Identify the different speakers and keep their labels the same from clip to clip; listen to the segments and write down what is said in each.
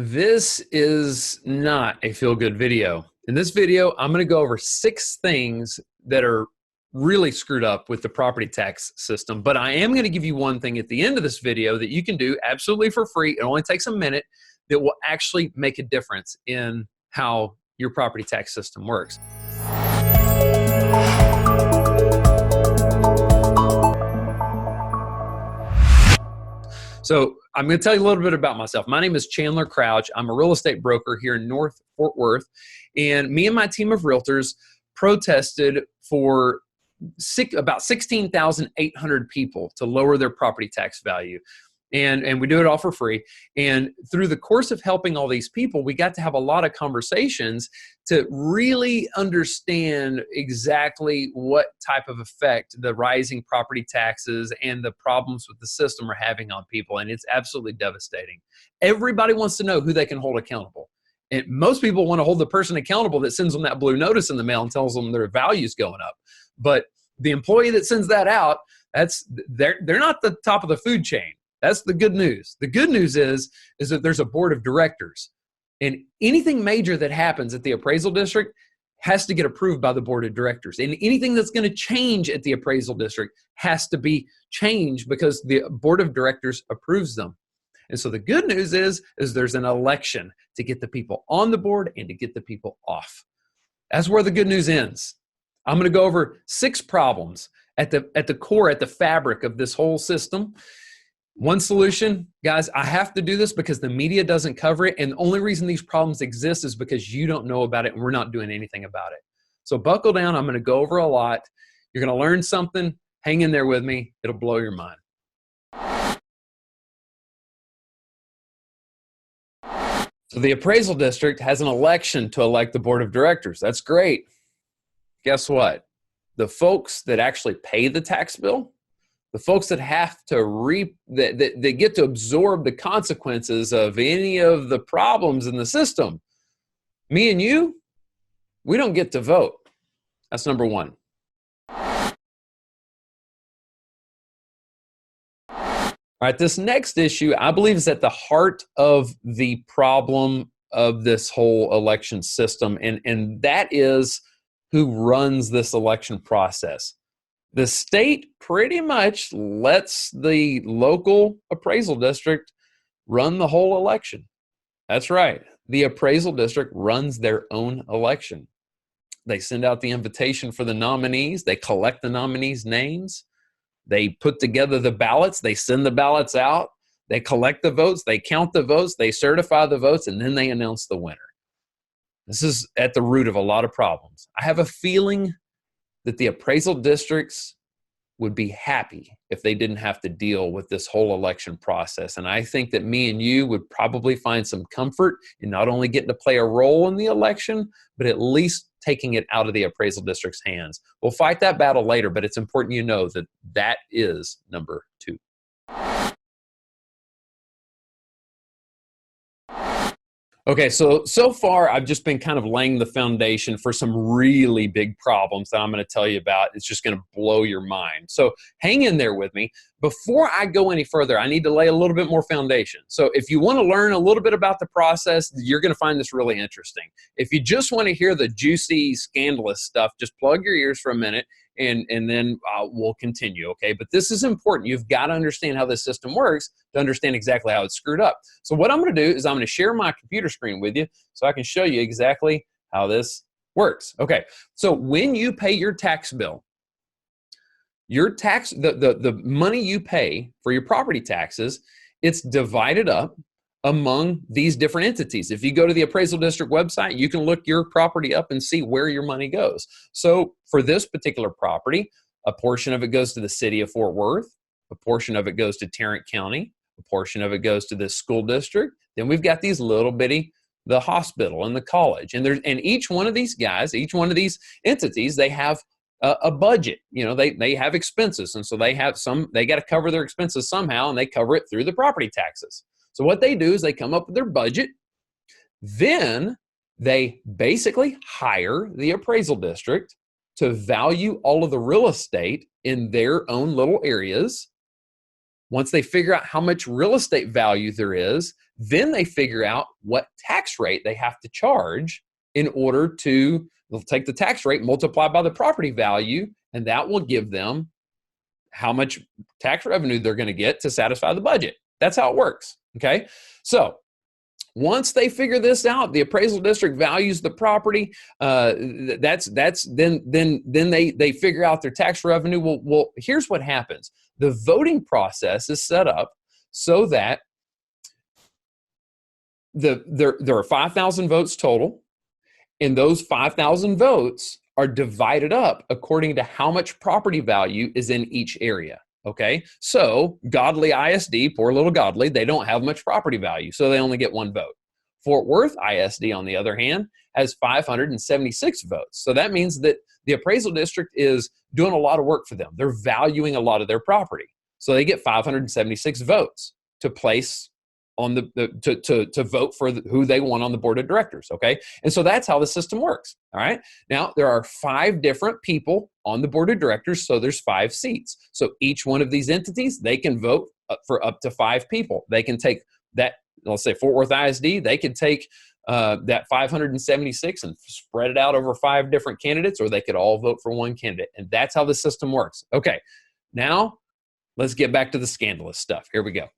Speaker 1: This is not a feel-good video. In this video, I'm going to go over 6 things that are really screwed up with the property tax system, but I am going to give you one thing at the end of this video that you can do absolutely for free. It only takes a minute that will actually make a difference in how your property tax system works. So I'm going to tell you a little bit about myself. My name is Chandler Crouch. I'm a real estate broker here in North Fort Worth. And me and my team of realtors protested for about 16,800 people to lower their property tax value. And we do it all for free. And through the course of helping all these people, we got to have a lot of conversations to really understand exactly what type of effect the rising property taxes and the problems with the system are having on people. And it's absolutely devastating. Everybody wants to know who they can hold accountable. And most people want to hold the person accountable that sends them that blue notice in the mail and tells them their value's going up. But the employee that sends that out, they're not the top of the food chain. That's the good news. The good news is that there's a board of directors, and anything major that happens at the appraisal district has to get approved by the board of directors. And anything that's going to change at the appraisal district has to be changed because the board of directors approves them. And so the good news is there's an election to get the people on the board and to get the people off. That's where the good news ends. I'm going to go over 6 problems at the core, at the fabric of this whole system. One solution, guys, I have to do this because the media doesn't cover it. And the only reason these problems exist is because you don't know about it and we're not doing anything about it. So buckle down. I'm going to go over a lot. You're going to learn something. Hang in there with me. It'll blow your mind. So the appraisal district has an election to elect the board of directors. That's great. Guess what? The folks that actually pay the tax bill, the folks that have to that get to absorb the consequences of any of the problems in the system, me and you, we don't get to vote. That's number one. All right, this next issue, I believe, is at the heart of the problem of this whole election system, and that is who runs this election process. The state pretty much lets the local appraisal district run the whole election. That's right. The appraisal district runs their own election. They send out the invitation for the nominees. They collect the nominees' names. They put together the ballots. They send the ballots out. They collect the votes. They count the votes. They certify the votes, and then they announce the winner. This is at the root of a lot of problems. I have a feeling that the appraisal districts would be happy if they didn't have to deal with this whole election process. And I think that me and you would probably find some comfort in not only getting to play a role in the election, but at least taking it out of the appraisal district's hands. We'll fight that battle later, but it's important you know that that is number 2. Okay, so far I've just been kind of laying the foundation for some really big problems that I'm going to tell you about. It's just going to blow your mind. So hang in there with me. Before I go any further, I need to lay a little bit more foundation. So if you want to learn a little bit about the process, you're going to find this really interesting. If you just want to hear the juicy, scandalous stuff, just plug your ears for a minute and then we'll continue, okay? But this is important. You've got to understand how this system works to understand exactly how it's screwed up. So what I'm going to do is I'm going to share my computer screen with you so I can show you exactly how this works. Okay, so when you pay your tax bill, your tax, the money you pay for your property taxes, it's divided up among these different entities. If you go to the appraisal district website, you can look your property up and see where your money goes. So for this particular property, a portion of it goes to the city of Fort Worth, a portion of it goes to Tarrant County, a portion of it goes to the school district. Then we've got these little bitty, the hospital and the college. And each one of these guys, each one of these entities, they have a budget. You know, they have expenses. And so they got to cover their expenses somehow, and they cover it through the property taxes. So what they do is they come up with their budget. Then they basically hire the appraisal district to value all of the real estate in their own little areas. Once they figure out how much real estate value there is, then they figure out what tax rate they have to charge in order to, they'll take the tax rate, multiply by the property value, and that will give them how much tax revenue they're going to get to satisfy the budget. That's how it works. Okay. So once they figure this out, the appraisal district values the property. Then they figure out their tax revenue. Well, here's what happens. The voting process is set up so that there are 5,000 votes total, and those 5,000 votes are divided up according to how much property value is in each area. Okay, so Godley ISD, poor little Godley, they don't have much property value, so they only get one vote. Fort Worth ISD, on the other hand, has 576 votes. So that means that the appraisal district is doing a lot of work for them. They're valuing a lot of their property. So they get 576 votes to place on to vote for who they want on the board of directors, okay? And so that's how the system works, all right? Now, there are 5 different people on the board of directors, so there's 5 seats. So each one of these entities, they can vote for up to 5 people. They can take that, let's say Fort Worth ISD, they could take that 576 and spread it out over 5 different candidates, or they could all vote for one candidate. And that's how the system works. Okay, now let's get back to the scandalous stuff. Here we go.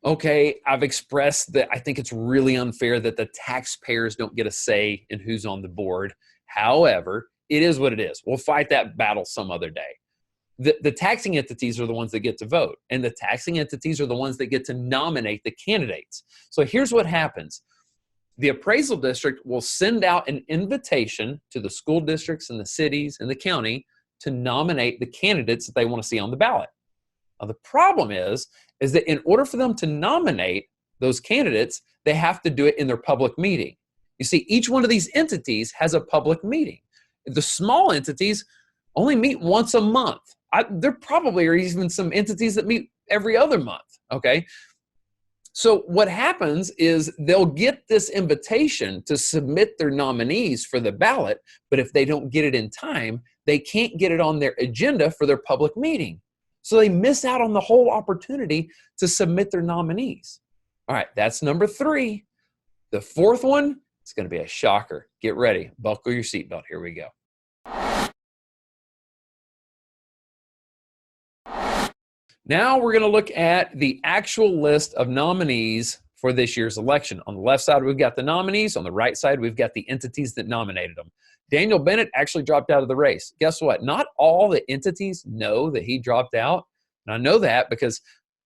Speaker 1: Okay, I've expressed that I think it's really unfair that the taxpayers don't get a say in who's on the board. However, it is what it is. We'll fight that battle some other day. The taxing entities are the ones that get to vote, and the taxing entities are the ones that get to nominate the candidates. So here's what happens. The appraisal district will send out an invitation to the school districts and the cities and the county to nominate the candidates that they want to see on the ballot. Now, the problem is that in order for them to nominate those candidates, they have to do it in their public meeting. You see, each one of these entities has a public meeting. The small entities only meet once a month. There probably are even some entities that meet every other month, okay? So what happens is they'll get this invitation to submit their nominees for the ballot, but if they don't get it in time, they can't get it on their agenda for their public meeting. So they miss out on the whole opportunity to submit their nominees. All right, that's number 3. The 4th one, it's going to be a shocker. Get ready. Buckle your seatbelt. Here we go. Now we're going to look at the actual list of nominees for this year's election. On the left side, we've got the nominees. On the right side, we've got the entities that nominated them. Daniel Bennett actually dropped out of the race. Guess what? Not all the entities know that he dropped out. And I know that because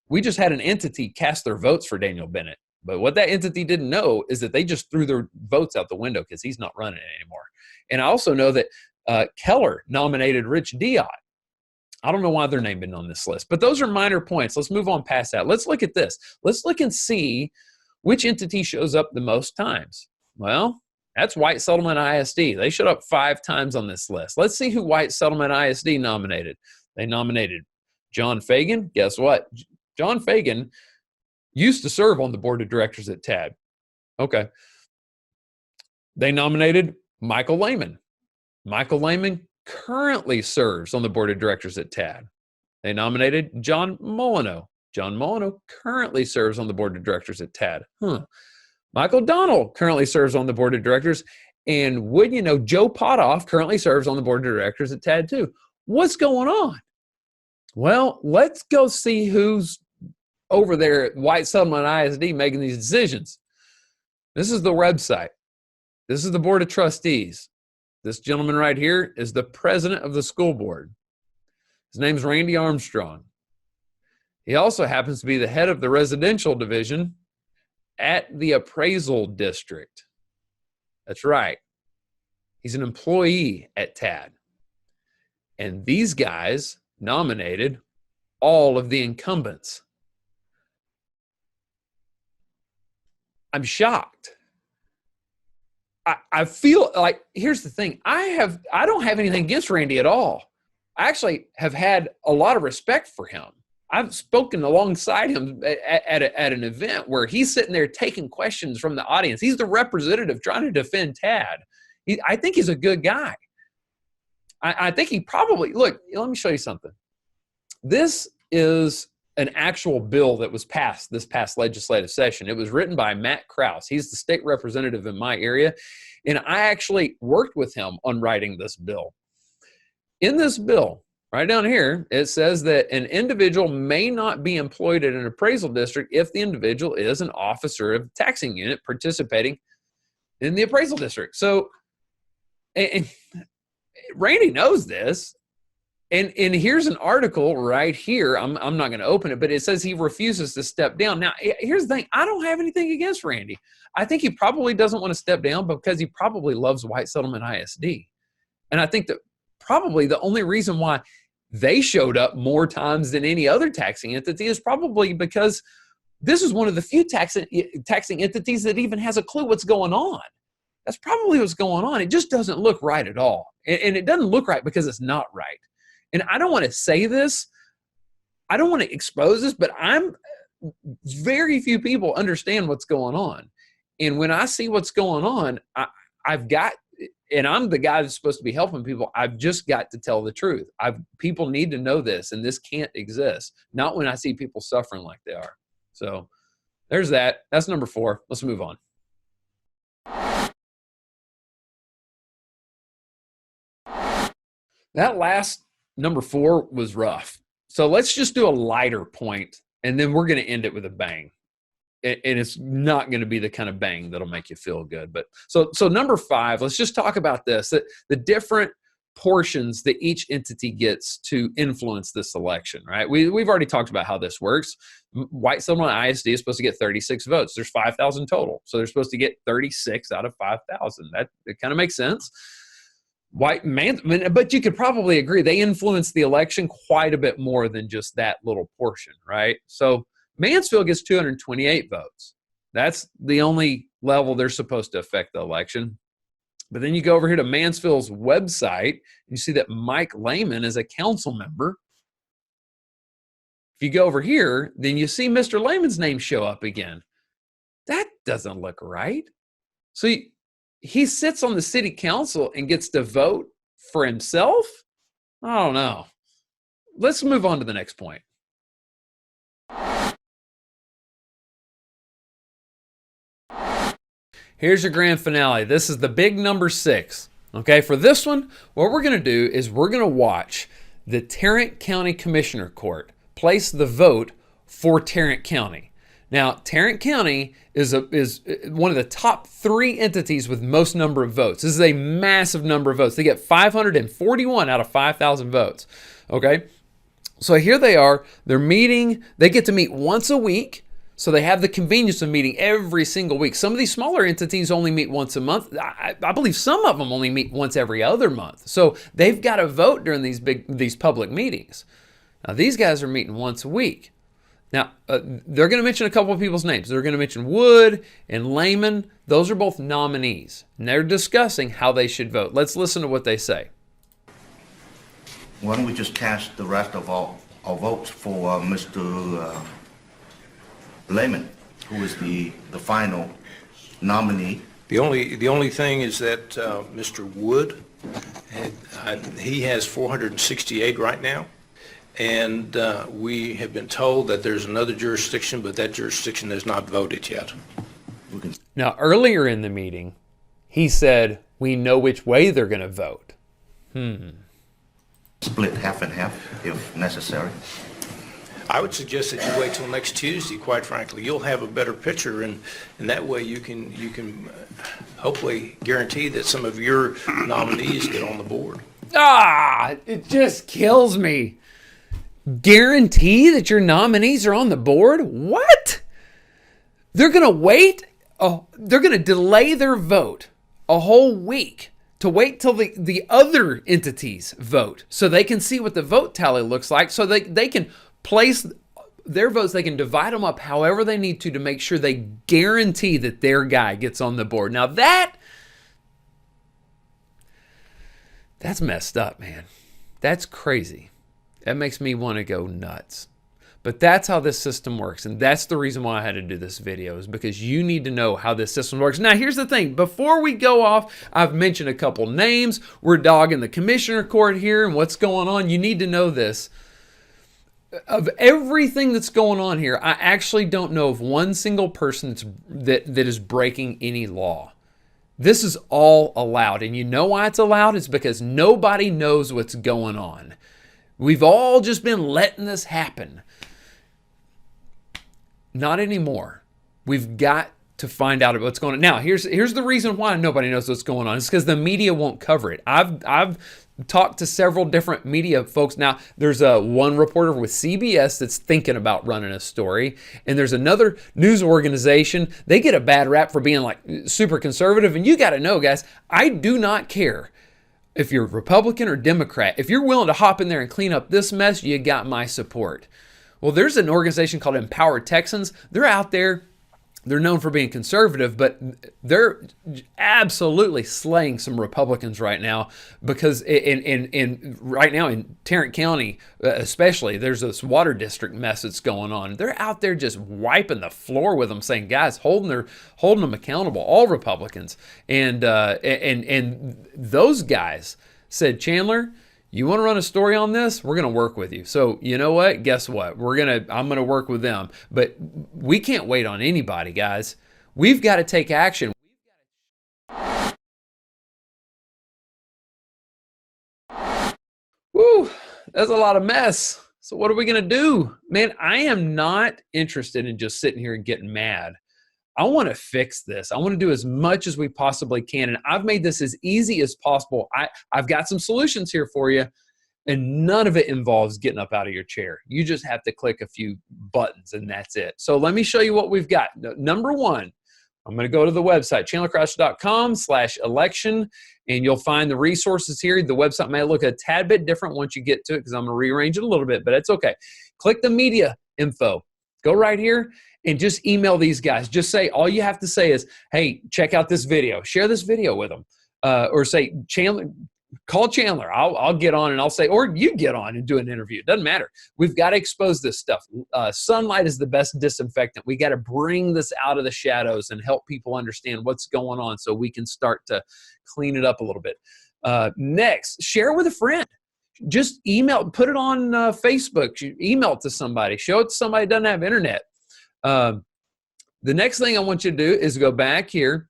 Speaker 1: we just had an entity cast their votes for Daniel Bennett. But what that entity didn't know is that they just threw their votes out the window because he's not running it anymore. And I also know that Keller nominated Rich Diott. I don't know why their name isn't on this list, but those are minor points. Let's move on past that. Let's look at this. Let's look and see which entity shows up the most times. Well, that's White Settlement ISD. They showed up 5 times on this list. Let's see who White Settlement ISD nominated. They nominated John Fagan. Guess what? John Fagan used to serve on the board of directors at TAD. Okay. They nominated Michael Lehman. Michael Lehman currently serves on the board of directors at TAD. They nominated John Molyneux. John Molyneux currently serves on the board of directors at TAD. Michael Donnell currently serves on the board of directors. And wouldn't you know, Joe Potoff currently serves on the board of directors at TAD too. What's going on? Well, let's go see who's over there at White Settlement ISD making these decisions. This is the website. This is the board of trustees. This gentleman right here is the president of the school board. His name's Randy Armstrong. He also happens to be the head of the residential division at the appraisal district. That's right. He's an employee at TAD. And these guys nominated all of the incumbents. I'm shocked. I feel like, here's the thing. I don't have anything against Randy at all. I actually have had a lot of respect for him. I've spoken alongside him at an event where he's sitting there taking questions from the audience. He's the representative trying to defend TAD. I think he's a good guy. I think he probably, look, let me show you something. This is an actual bill that was passed this past legislative session. It was written by Matt Krause. He's the state representative in my area, and I actually worked with him on writing this bill. In this bill, right down here, it says that an individual may not be employed at an appraisal district if the individual is an officer of the taxing unit participating in the appraisal district. So, and Randy knows this. And here's an article right here. I'm not going to open it, but it says he refuses to step down. Now, here's the thing. I don't have anything against Randy. I think he probably doesn't want to step down because he probably loves White Settlement ISD. And I think that probably the only reason why they showed up more times than any other taxing entity is probably because this is one of the few taxing entities that even has a clue what's going on. That's probably what's going on. It just doesn't look right at all. And it doesn't look right because it's not right. And I don't want to say this. I don't want to expose this, but very few people understand what's going on. And when I see what's going on, and I'm the guy that's supposed to be helping people, I've just got to tell the truth. People need to know this, and this can't exist. Not when I see people suffering like they are. So there's that. That's number 4. Let's move on. That last number 4 was rough. So let's just do a lighter point, and then we're going to end it with a bang. And it's not going to be the kind of bang that'll make you feel good. But so number 5, let's just talk about this, the different portions that each entity gets to influence this election, right? We've already talked about how this works. White Settlement ISD is supposed to get 36 votes. There's 5,000 total. So they're supposed to get 36 out of 5,000. That kind of makes sense. But you could probably agree they influence the election quite a bit more than just that little portion, right? So Mansfield gets 228 votes. That's the only level they're supposed to affect the election. But then you go over here to Mansfield's website, and you see that Mike Lehman is a council member. If you go over here, then you see Mr. Lehman's name show up again. That doesn't look right. So he sits on the city council and gets to vote for himself? I don't know. Let's move on to the next point. Here's your grand finale. This is the big number 6. Okay, for this one, what we're going to do is we're going to watch the Tarrant County Commissioner Court place the vote for Tarrant County. Now, Tarrant County is one of the top 3 entities with most number of votes. This is a massive number of votes. They get 541 out of 5,000 votes. Okay, so here they are. They're meeting. They get to meet once a week. So they have the convenience of meeting every single week. Some of these smaller entities only meet once a month. I believe some of them only meet once every other month. So they've got to vote during these public meetings. Now, these guys are meeting once a week. Now, they're going to mention a couple of people's names. They're going to mention Wood and Lehman. Those are both nominees. And they're discussing how they should vote. Let's listen to what they say.
Speaker 2: Why don't we just cast the rest of our votes for Mr. Lehman, who is the final nominee?
Speaker 3: The only thing is that Mr. Wood, he has 468 right now. And we have been told that there's another jurisdiction, but that jurisdiction has not voted yet.
Speaker 1: Now, earlier in the meeting, he said, we know which way they're going to vote.
Speaker 2: Split half and half if necessary.
Speaker 3: I would suggest that you wait till next Tuesday, quite frankly. You'll have a better picture, and that way you can hopefully guarantee that some of your nominees get on the board.
Speaker 1: It just kills me. Guarantee that your nominees are on the board? What? They're going to wait? They're going to delay their vote a whole week to wait till the other entities vote so they can see what the vote tally looks like, so they can place their votes. They can divide them up however they need to make sure they guarantee that their guy gets on the board. Now that's messed up, man. That's crazy. That makes me want to go nuts. But that's how this system works. And that's the reason why I had to do this video, is because you need to know how this system works. Now, here's the thing. Before we go off, I've mentioned a couple names. We're dogging the commissioner court here and what's going on. You need to know this. Of everything that's going on here, I actually don't know of one single person that is breaking any law. This is all allowed. And you know why it's allowed? It's because nobody knows what's going on. We've all just been letting this happen. Not anymore. We've got to find out what's going on. Now, here's the reason why nobody knows what's going on. It's because the media won't cover it. I've talked to several different media folks. Now, there's one reporter with CBS that's thinking about running a story, and there's another news organization. They get a bad rap for being like super conservative, and you got to know, guys, I do not care if you're Republican or Democrat. If you're willing to hop in there and clean up this mess, you got my support. Well, there's an organization called Empowered Texans. They're out there. They're known for being conservative, but they're absolutely slaying some Republicans right now, because right now in Tarrant County, especially, there's this water district mess that's going on. They're out there just wiping the floor with them, saying, guys, holding them accountable, all Republicans. And those guys said, Chandler, you want to run a story on this? We're going to work with you. So you know what? Guess what? I'm going to work with them. But we can't wait on anybody, guys. We've got to take action. Woo, that's a lot of mess. So what are we going to do? Man, I am not interested in just sitting here and getting mad. I want to fix this. I want to do as much as we possibly can. And I've made this as easy as possible. I've got some solutions here for you, and none of it involves getting up out of your chair. You just have to click a few buttons, and that's it. So let me show you what we've got. Number one, I'm going to go to the website, chandlercrouch.com/election, and you'll find the resources here. The website may look a tad bit different once you get to it, because I'm going to rearrange it a little bit, but it's okay. Click the media info. Go right here and just email these guys. Just say, all you have to say is, hey, check out this video. Share this video with them. Or say, Chandler, call Chandler. I'll get on and I'll say, or you get on and do an interview. It doesn't matter. We've got to expose this stuff. Sunlight is the best disinfectant. We got to bring this out of the shadows and help people understand what's going on, so we can start to clean it up a little bit. Next, share with a friend. Just email, put it on Facebook, email it to somebody, show it to somebody who doesn't have internet. The next thing I want you to do is go back here,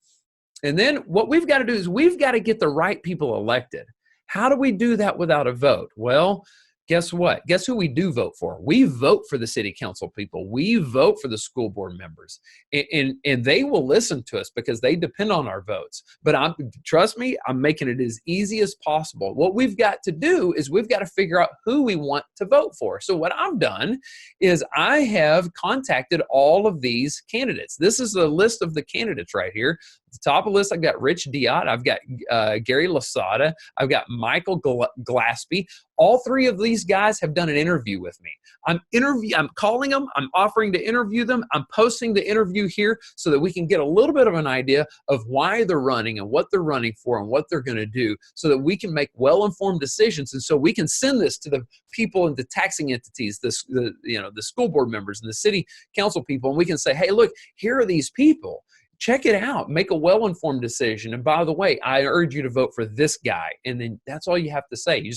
Speaker 1: and then what we've got to do is we've got to get the right people elected. How do we do that without a vote? Well, guess what? Guess who we do vote for? We vote for the city council people. We vote for the school board members, and they will listen to us because they depend on our votes. But trust me, I'm making it as easy as possible. What we've got to do is we've got to figure out who we want to vote for. So what I've done is I have contacted all of these candidates. This is a list of the candidates right here. At the top of the list, I've got Rich Diott, I've got Gary Lasada, I've got Michael Glaspie. All three of these guys have done an interview with me. I'm calling them, I'm offering to interview them, I'm posting the interview here so that we can get a little bit of an idea of why they're running and what they're running for and what they're going to do, so that we can make well-informed decisions, and so we can send this to the people in the taxing entities, the school board members and the city council people, and we can say, hey, look, here are these people. Check it out. Make a well-informed decision. And by the way, I urge you to vote for this guy. And then that's all you have to say. You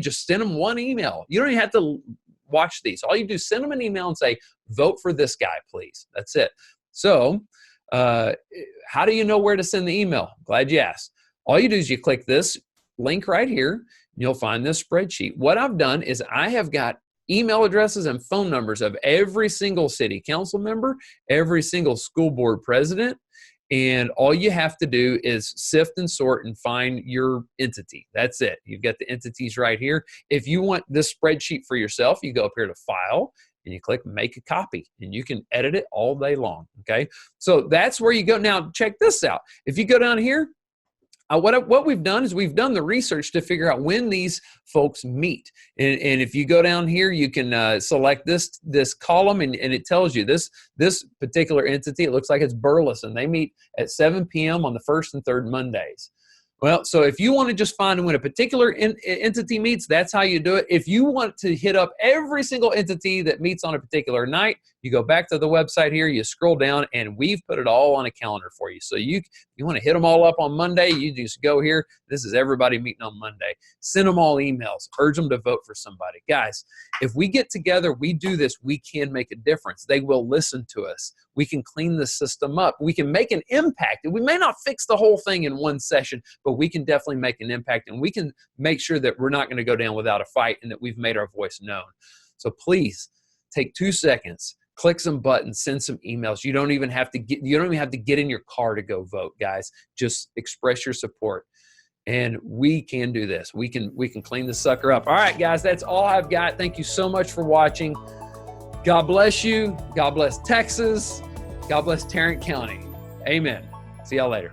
Speaker 1: just send them one email. You don't even have to watch these. All you do is send them an email and say, vote for this guy, please. That's it. So how do you know where to send the email? Glad you asked. All you do is you click this link right here, and you'll find this spreadsheet. What I've done is I have got email addresses and phone numbers of every single city council member, every single school board president, and all you have to do is sift and sort and find your entity. That's it. You've got the entities right here. If you want this spreadsheet for yourself, you go up here to File, and you click Make a Copy, and you can edit it all day long, okay? So that's where you go. Now, check this out. If you go down here, what we've done is we've done the research to figure out when these folks meet. And if you go down here, you can select this column, and it tells you this particular entity, it looks like it's Burleson. They meet at 7 p.m. on the first and third Mondays. Well, so if you want to just find when a particular entity meets, that's how you do it. If you want to hit up every single entity that meets on a particular night, you go back to the website here, you scroll down, and we've put it all on a calendar for you. So you want to hit them all up on Monday, you just go here. This is everybody meeting on Monday. Send them all emails. Urge them to vote for somebody. Guys, if we get together, we do this, we can make a difference. They will listen to us. We can clean the system up. We can make an impact. We may not fix the whole thing in one session, but we can definitely make an impact, and we can make sure that we're not going to go down without a fight and that we've made our voice known. So please take 2 seconds, click some buttons, send some emails. You don't even have to get in your car to go vote, guys. Just express your support. And we can do this. We can clean the sucker up. All right, guys, that's all I've got. Thank you so much for watching. God bless you. God bless Texas. God bless Tarrant County. Amen. See y'all later.